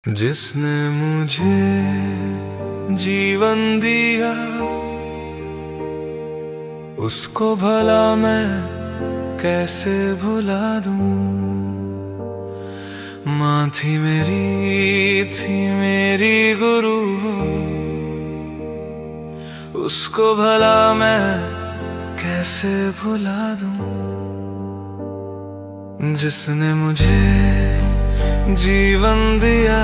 जिसने मुझे जीवन दिया उसको भला मैं कैसे भुला दूं। माँ थी मेरी गुरु हो, उसको भला मैं कैसे भुला दूं। जिसने मुझे जीवन दिया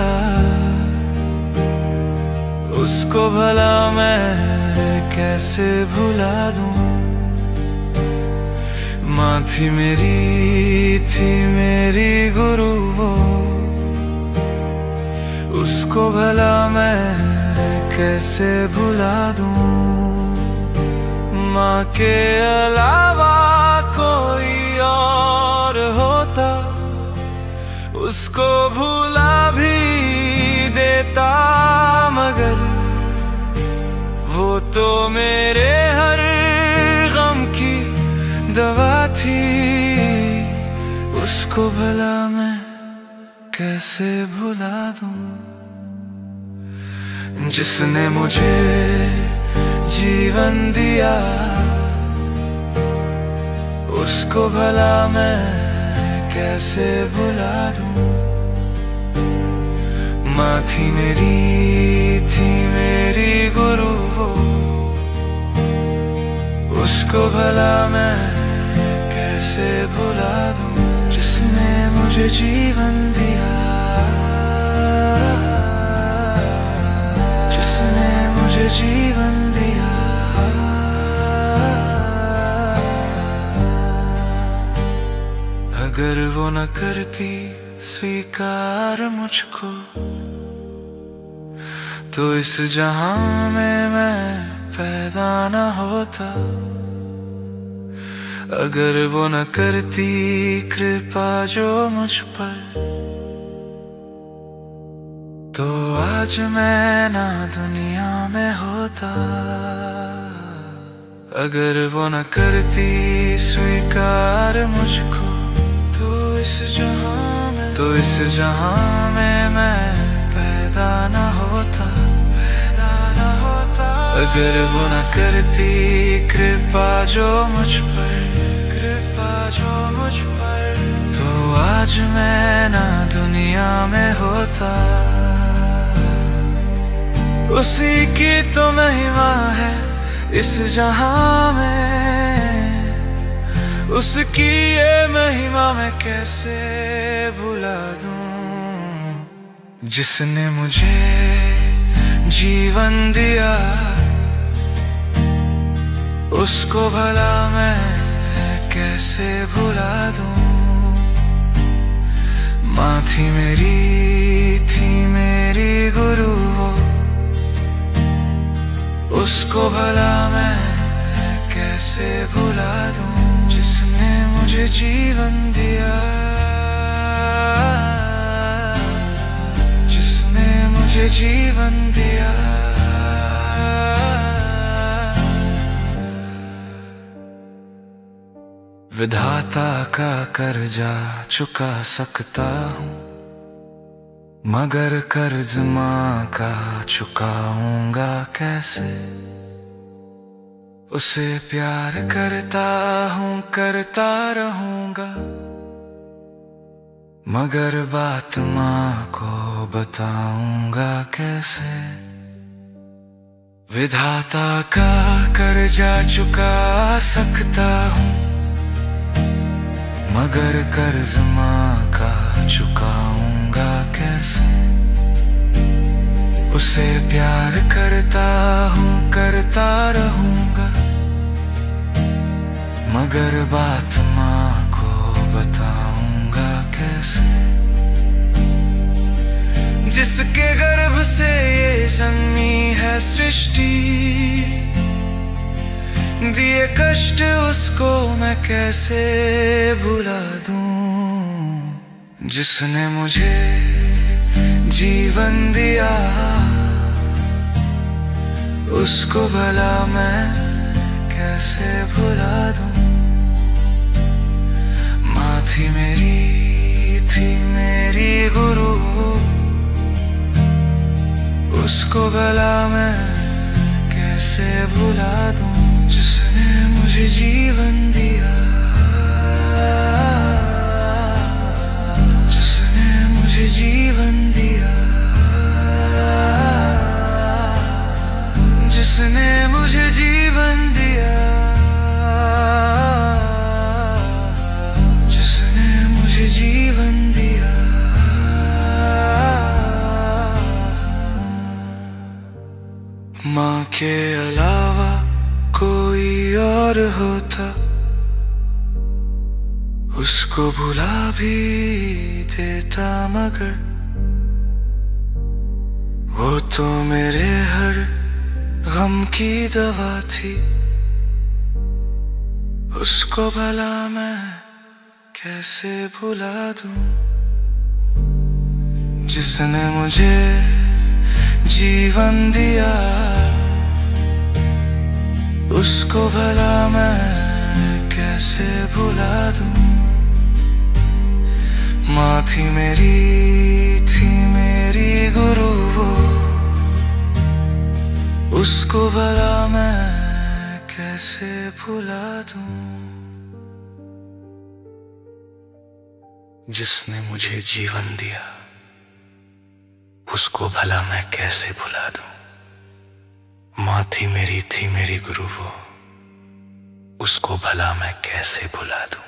उसको भला मैं कैसे भुला दूं। माँ थी मेरी गुरु वो, उसको भला मैं कैसे भुला दूं। माँ के अलावा कोई और होता उसको भुला भी देता, मगर वो तो मेरे हर गम की दवा थी, उसको भला मैं कैसे भुला दूं। जिसने मुझे जीवन दिया उसको भला मैं कैसे भुला दूं। माँ थी मेरी गुरु वो, उसको भला मैं कैसे भुला दूं। जिसने मुझे जीवन दिया, जिसने मुझे जीवन दिया। अगर वो न करती स्वीकार मुझको तो इस जहां में मैं पैदा न होता। अगर वो न करती कृपा जो मुझ पर तो आज मैं ना दुनिया में होता। अगर वो न करती स्वीकार मुझको तो इस जहां में मैं पैदा न होता। अगर वो न करती कृपा जो मुझ पर तो आज मैं ना दुनिया में होता। उसी की तो महिमा है इस जहां में, उसकी ये महिमा मैं कैसे भुला दूं। जिसने मुझे जीवन दिया उसको भला मैं कैसे भुला दूं। माँ थी मेरी गुरु वो, उसको भला मैं कैसे भुला दूं। जिसने मुझे जीवन दिया, जिसने मुझे जीवन दिया। विधाता का कर्जा चुका सकता हूँ, मगर कर्ज माँ का चुकाऊंगा कैसे। उसे प्यार करता हूँ, करता रहूंगा, मगर बात माँ को बताऊंगा कैसे। विधाता का कर्जा चुका सकता हूँ, मगर कर्ज माँ का चुकाऊंगा कैसे। उसे प्यार करता हूँ, करता रहूंगा, मगर बात माँ को बताऊंगा कैसे। जिसके गर्भ से ये जन्मी है सृष्टि, दिए कष्ट उसको मैं कैसे भुला दूं। जिसने मुझे जीवन दिया उसको भला मैं कैसे भुला दूं। माँ थी मेरी गुरु, उसको भला मैं कैसे भुला दूं, जिसने मुझे जीवन दिया, जिसने मुझे जीवन दिया, जिसने मुझे जीवन दिया, जिसने मुझे जीवन दिया। माँ के अलावा कोई और होता, उसको भुला भी देता, मगर वो तो मेरे हर गम की दवा थी, उसको भला मैं कैसे भुला दूं, जिसने मुझे जीवन दिया, उसको भला मैं कैसे भुला दूं। माँ थी मेरी गुरु वो, उसको भला मैं कैसे भुला दूं, जिसने मुझे जीवन दिया, उसको भला मैं कैसे भुला दूं। माँ थी मेरी गुरु वो, उसको भला मैं कैसे भुला दूं।